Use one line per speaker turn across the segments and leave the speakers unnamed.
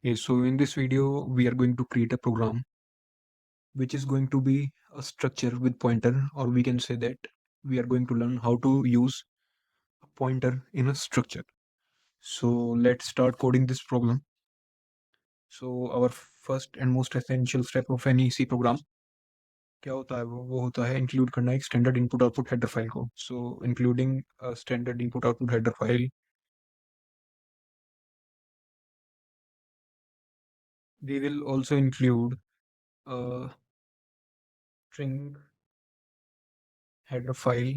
Okay, so in this video, we are going to create a program which is going to be a structure with pointer, or we can say that we are going to learn how to use a pointer in a structure. So let's start coding this program. So our first and most essential step of any C program क्या होता है वो होता है include करना एक standard input output header file को. So including standard input output header file, we will also include a string header file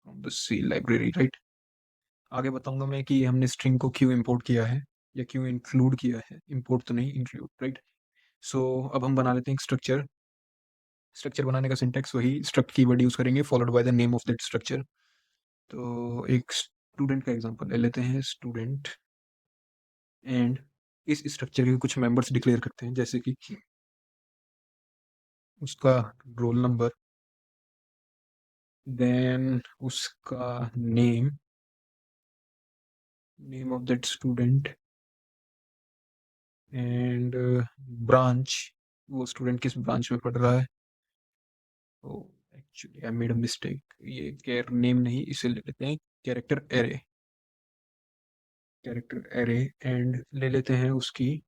from the C library, right? आगे बताऊंगा मैं कि हमने स्ट्रिंग को क्यों इंपोर्ट किया है या क्यों इंक्लूड किया है. इंपोर्ट तो नहीं, इंक्लूड, राइट? सो अब हम बना लेते हैं एक स्ट्रक्चर. स्ट्रक्चर बनाने का सिंटेक्स वही स्ट्रक्ट कीवर्ड यूज करेंगे followed by the name of that structure. तो एक स्टूडेंट का एग्जांपल ले लेते हैं, स्टूडेंट, एंड इस स्ट्रक्चर के कुछ मेंबर्स डिक्लेयर करते हैं जैसे कि उसका रोल नंबर, देन उसका name, name of that student, and branch, वो स्टूडेंट किस ब्रांच में पढ़ रहा है. Oh, actually, I made a mistake. ये कैर नेम नहीं, इसे ले लेते हैं character array. Character array, and ले लेते हैं उसकी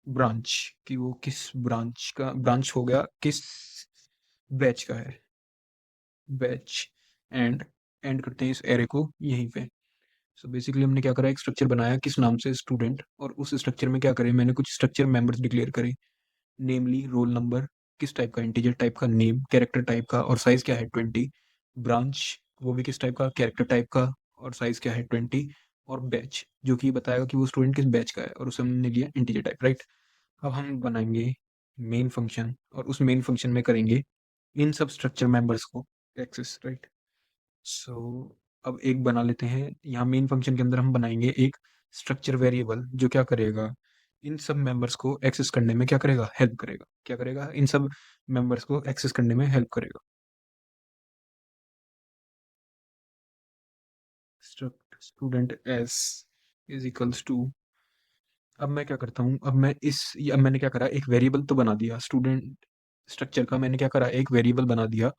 ब्रांच, कि वो किस ब्रांच का, ब्रांच हो गया किस बैच का है, बैच. एंड एंड करते हैं इस एरे को यहीं पे. सो बेसिकली हमने क्या करा, एक स्ट्रक्चर बनाया किस नाम से, स्टूडेंट, और उस स्ट्रक्चर में क्या करें, मैंने कुछ स्ट्रक्चर मेंबर्स डिक्लेयर करे, नेमली रोल नंबर, किस टाइप का, इंटीजर टाइप का, नेम कैरेक्टर टाइप का और साइज क्या है 20, ब्रांच वो भी किस टाइप का, कैरेक्टर टाइप का और साइज क्या है 20, और बैच जो कि बताएगा कि वो स्टूडेंट किस बैच का है और उसे हमने लिया इंटीजर टाइप, राइट? अब हम बनाएंगे मेन फंक्शन और उस मेन फंक्शन में करेंगे इन सब स्ट्रक्चर मेंबर्स को एक्सेस, राइट? सो अब एक बना लेते हैं, यहाँ मेन फंक्शन के अंदर हम बनाएंगे एक स्ट्रक्चर वेरिएबल जो क्या करेगा, इन सब मेंबर्स को एक्सेस करने में क्या करेगा, हेल्प करेगा. क्या करेगा, इन सब मेंबर्स को एक्सेस करने में हेल्प करेगा. Struct student S is equals to, अब मैं क्या करता हूँ, अब मैं अब मैंने क्या करा, एक वेरिएबल तो बना दिया स्टूडेंट स्ट्रक्चर का, मैंने क्या करा, एक वेरिएबल बना दिया.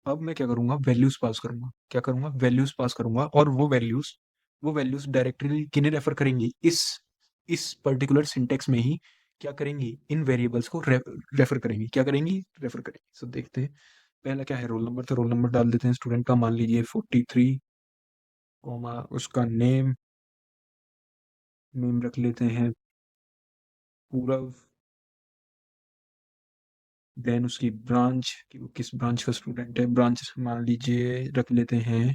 अब मैं क्या करूंगा, वैल्यूज पास करूंगा. क्या करूंगा, वैल्यूज पास करूंगा, और वो वैल्यूज डायरेक्टली किन्हें रेफर करेंगी, इस पर्टिकुलर सिंटेक्स में ही क्या करेंगी, इन वेरिएबल्स को रेफर करेंगी. क्या करेंगी, रेफर करेंगी. सो देखते हैं, पहला क्या है, रोल नंबर. तो रोल नंबर डाल देते हैं स्टूडेंट का, मान लीजिए 43, कॉमा उसका नेम, नेम रख लेते हैं पूरव, देन उसकी ब्रांच कि वो किस ब्रांच का स्टूडेंट है, ब्रांच मान लीजिए रख लेते हैं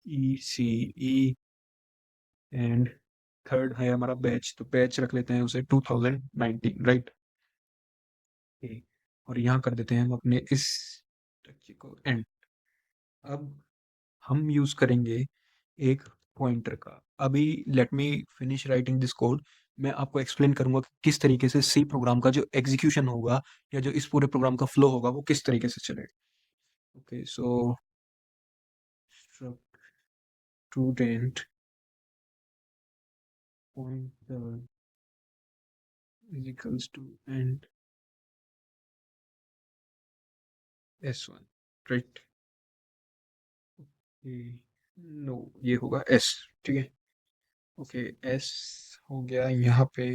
ECE, एंड थर्ड है हमारा बैच, तो बैच रख लेते हैं उसे 2019, राइट? और यहाँ कर देते हैं हम अपने इस स्ट्रक्चर को एंड. अब हम यूज करेंगे एक पॉइंटर का. अभी let me finish writing this code. मैं आपको एक्सप्लेन करूंगा कि किस तरीके से सी प्रोग्राम का जो एग्जीक्यूशन होगा या जो इस पूरे प्रोग्राम का फ्लो होगा वो किस तरीके से चलेगा. Okay, so student pointer is equals to and S1, right? No, ये होगा एस, ठीक है. ओके, एस हो गया यहाँ पे.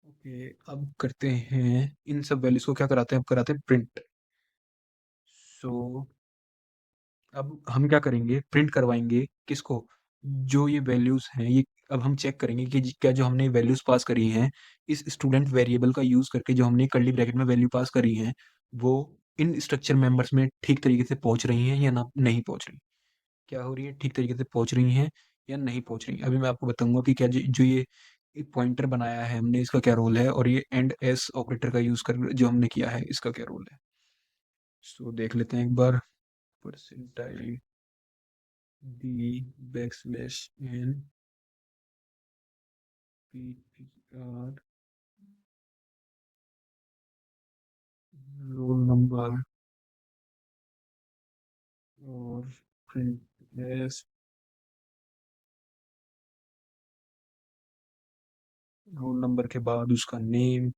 ओके, अब करते हैं इन सब वैल्यूज को क्या कराते हैं, अब कराते हैं प्रिंट. सो अब हम क्या करेंगे, प्रिंट करवाएंगे किसको, जो ये वैल्यूज हैं ये. अब हम चेक करेंगे कि क्या जो हमने वैल्यूज पास करी हैं इस स्टूडेंट वेरिएबल का यूज करके, जो हमने कर्ली ब्रैकेट में वैल्यू पास करी हैं, वो इन स्ट्रक्चर मेंबर्स में ठीक तरीके से पहुंच रही हैं या ना, नहीं पहुंच रही. क्या हो रही है, ठीक तरीके से पहुंच रही हैं या नहीं पहुंच रही. अभी मैं आपको बताऊंगा कि क्या जो ये एक पॉइंटर बनाया है हमने, इसका क्या रोल है, और ये एंड एस ऑपरेटर का यूज कर जो हमने किया है इसका क्या रोल है. सो देख लेते हैं एक बार. Percentile D backslash N P P R roll number और प्रिंट एस रोल नंबर के बाद उसका name,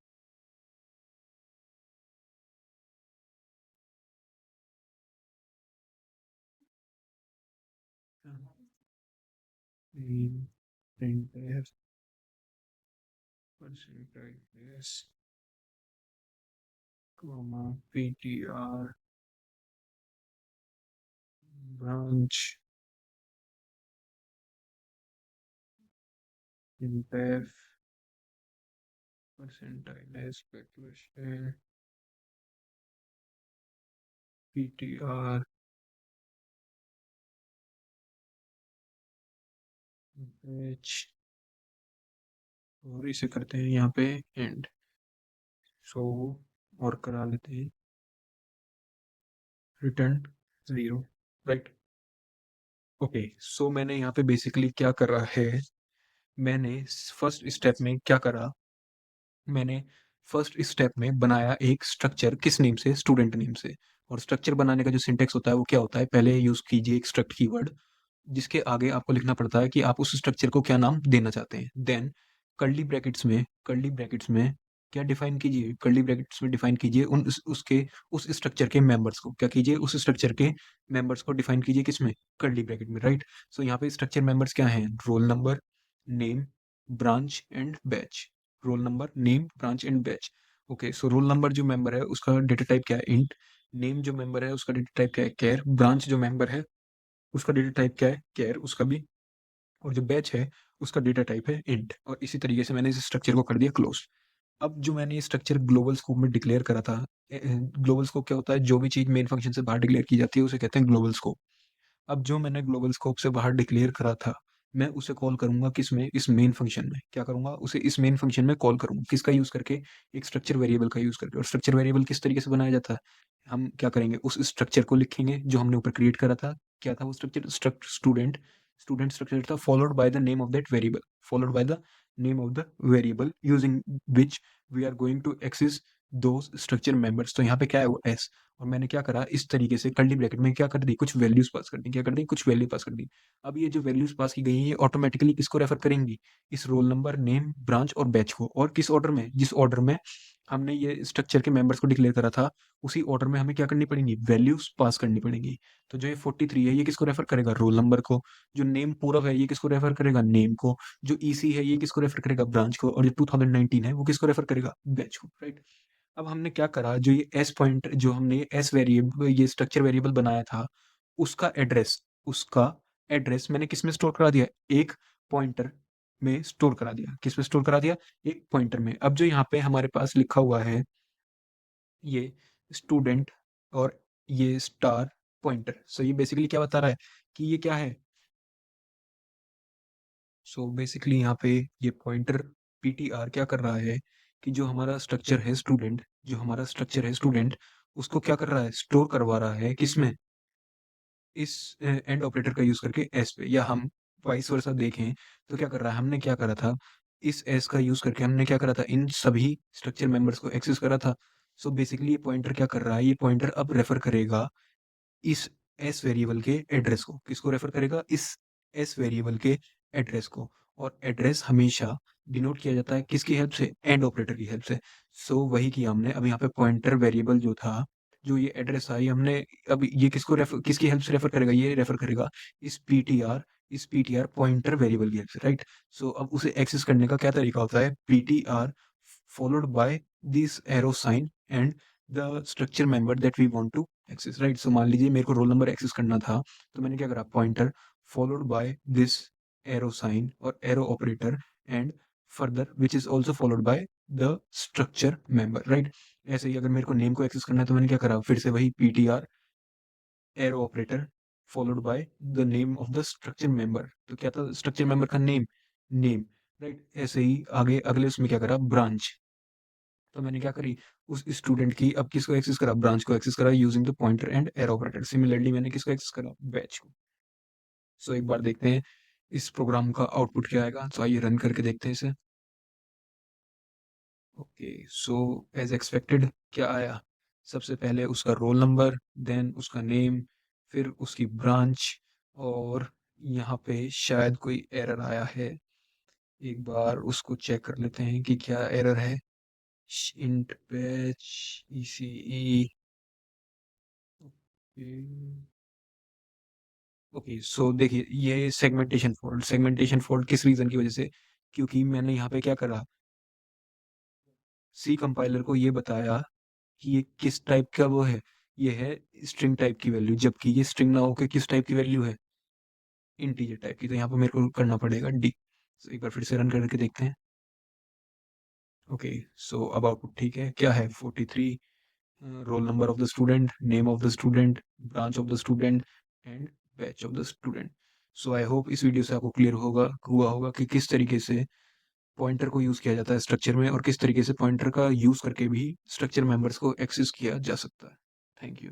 name, print, percentage, comma, PTR, branch, इनडेफ, परसेंटाइज, स्पेकुलेशन, पीटीआर, बैच, और इसे करते हैं यहाँ पे एंड। सो और करा लेते हैं रिटर्न 0, राइट। ओके, सो मैंने यहाँ पे बेसिकली क्या करा है, मैंने फर्स्ट स्टेप में क्या करा, मैंने फर्स्ट स्टेप में बनाया एक स्ट्रक्चर, किस नेम से, स्टूडेंट नेम से। और स्ट्रक्चर बनाने का जो सिंटेक्स होता है वो क्या होता है, पहले यूज कीजिए एक स्ट्रक्ट कीवर्ड, जिसके आगे आपको लिखना पड़ता है कि आप उस स्ट्रक्चर को क्या नाम देना चाहते हैं। देन कर्ली ब्रैकेट्स में क्या डिफाइन कीजिए, कर्ली ब्रैकेट्स में डिफाइन कीजिए उसके उस स्ट्रक्चर के मेंबर्स को, क्या कीजिए, उस स्ट्रक्चर के मेंबर्स को डिफाइन कीजिए किसमें, कर्ली ब्रैकेट में, राइट। सो यहाँ पे स्ट्रक्चर मेंबर्स क्या हैं, roll number, name, branch and batch. Roll number, name, branch and batch. Okay, so roll number जो मेंबर है उसका डेटा टाइप क्या है, इंट। नेम जो मेंबर है उसका डेटा टाइप क्या है, कैर। ब्रांच जो मेंबर है उसका डेटा टाइप क्या है, कैर, उसका भी। और जो बैच है उसका डेटा टाइप है इंट। और इसी तरीके से मैंने इस स्ट्रक्चर को कर दिया क्लोज। अब जो मैंने ये स्ट्रक्चर ग्लोबल स्कोप में डिक्लेयर करा था, ग्लोबल स्कोप क्या होता है, जो भी चीज मेन फंक्शन से बाहर डिक्लेयर की जाती है उसे कहते हैं ग्लोबल स्कोप। अब जो मैंने ग्लोबल स्कोप से बाहर डिक्लेयर करा था, मैं उसे कॉल करूंगा किसमें, इस मेन फंक्शन में। क्या करूंगा, उसे इस मेन फंक्शन में कॉल करूंगा, किसका यूज करके, एक स्ट्रक्चर वेरिएबल का यूज करके। और स्ट्रक्चर वेरिएबल किस तरीके से बनाया जाता है, हम क्या करेंगे, उस स्ट्रक्चर को लिखेंगे जो हमने ऊपर क्रिएट करा था। क्या था वो स्ट्रक्चर, स्टूडेंट, स्टूडेंट स्ट्रक्चर था, followed by the name of that variable, followed by the name of the variable using which we are going to access दो स्ट्रक्चर मेंबर्स। तो यहाँ पे क्या है वो एस। और मैंने क्या करा, इस तरीके से कर्ली ब्रैकेट में क्या कर दी, कुछ वैल्यूज पास कर दी, क्या कर दी, कुछ वैल्यू पास कर दी। अब ये जो वैल्यूज पास की गई है ये ऑटोमेटिकली किसको रेफर करेंगी, इस रोल नंबर, नेम, ब्रांच और बैच को। और किस ऑर्डर में, जिस ऑर्डर में हमने ये स्ट्रक्चर के मेंबर्स को डिक्लेयर करा था, उसी ऑर्डर में हमें क्या करनी पड़ेगी, वैल्यूज पास करनी पड़ेगी। तो जो ये 43 है ये किसको रेफर करेगा, रोल नंबर को। जो नेम पूरक है ये किसको रेफर करेगा, नेम को। जो ईसी है ये किसको रेफर करेगा, ब्रांच को। और जो 2019 है वो किसको रेफर करेगा, बैच को, राइट। अब हमने क्या करा, जो ये एस पॉइंट, जो हमने एस वेरिएबल, ये स्ट्रक्चर वेरिएबल बनाया था, उसका एड्रेस, उसका एड्रेस मैंने किस में स्टोर करा दिया, एक पॉइंटर में स्टोर करा दिया। किस में स्टोर करा दिया, एक पॉइंटर में। अब जो यहाँ पे हमारे पास लिखा हुआ है ये स्टूडेंट और ये स्टार पॉइंटर, सो ये बेसिकली क्या बता रहा है कि ये क्या है। सो बेसिकली यहाँ पे ये पॉइंटर पीटीआर क्या कर रहा है कि जो हमारा स्ट्रक्चर है स्टूडेंट, जो हमारा स्ट्रक्चर है स्टूडेंट, उसको क्या कर रहा है, स्टोर करवा रहा है किसमें, इस एंड ऑपरेटर का यूज करके एस पे। या हम वाइस वर्सा देखें तो क्या कर रहा है, हमने क्या करा था, इस एस का यूज करके हमने क्या करा था, इन सभी स्ट्रक्चर मेंबर्स को एक्सेस करा था। सो बेसिकली ये पॉइंटर क्या कर रहा है, ये पॉइंटर अब रेफर करेगा इस एस वेरिएबल के एड्रेस को। किसको रेफर करेगा, इस एस वेरिएबल के एड्रेस को। और एड्रेस हमेशा डिनोट किया जाता है किसकी हेल्प से, एंड ऑपरेटर की हेल्प से। सो वही किया हमने। अब यहाँ पे पॉइंटर वेरिएबल जो था, जो ये एड्रेस था, ये हमने, अब ये किसको रेफर, किसकी हेल्प से रेफर करेगा, ये रेफर करेगा इस पीटीआर, इस पीटीआर पॉइंटर वेरिएबल की हेल्प से, राइट। सो अब उसे एक्सेस करने का क्या तरीका होता है, PTR followed by this arrow sign and the structure member that we want to access, right. So मान लीजिए मेरे को रोल नंबर एक्सेस करना था, तो मैंने क्या करा, pointer followed by this arrow sign और arrow operator and further which is also followed by the structure member, right. ऐसे ही अगर मेरे को नेम को एक्सेस करना है तो मैंने क्या करा, फिर से वही PTR arrow operator followed by the name of the structure member. तो क्या था स्ट्रक्चर मेंबर का नेम, नेम, राइट। ऐसे ही आगे अगले उसमें क्या करा, ब्रांच। तो मैंने क्या करी, उस स्टूडेंट की अब किसको एक्सेस करा, ब्रांच को एक्सेस करा using the pointer and arrow operator. Similarly मैंने किसको एक्सेस करा, बैच को। सो एक बार देखते हैं इस प्रोग्राम का आउटपुट क्या आएगा। तो आइए रन करके देखते हैं इसे। ओके, सो एज एक्सपेक्टेड क्या आया, सबसे पहले उसका रोल नंबर, देन उसका नेम, फिर उसकी ब्रांच। और यहाँ पे शायद कोई एरर आया है, एक बार उसको चेक कर लेते हैं कि क्या एरर है। int batch ece। ओके, सो देखिए ये सेगमेंटेशन फॉल्ट किस रीजन की वजह से, क्योंकि मैंने यहाँ पे क्या करा, सी कंपाइलर को ये बताया कि ये किस टाइप का वो है, ये है स्ट्रिंग टाइप की वैल्यू, जबकि ये स्ट्रिंग ना होकर किस टाइप की वैल्यू है, इंटीजर टाइप की। तो यहाँ पे मेरे को करना पड़ेगा डी। तो एक बार फिर से रन करके देखते हैं। ओके, सो अबाउट ठीक है, क्या है 43, roll number of the student, name of the student, branch of the student and batch of the student. So I hope इस वीडियो से आपको क्लियर हुआ होगा कि किस तरीके से पॉइंटर को यूज किया जाता है स्ट्रक्चर में, और किस तरीके से पॉइंटर का यूज करके भी स्ट्रक्चर मेंबर्स को एक्सेस किया जा सकता है। Thank you.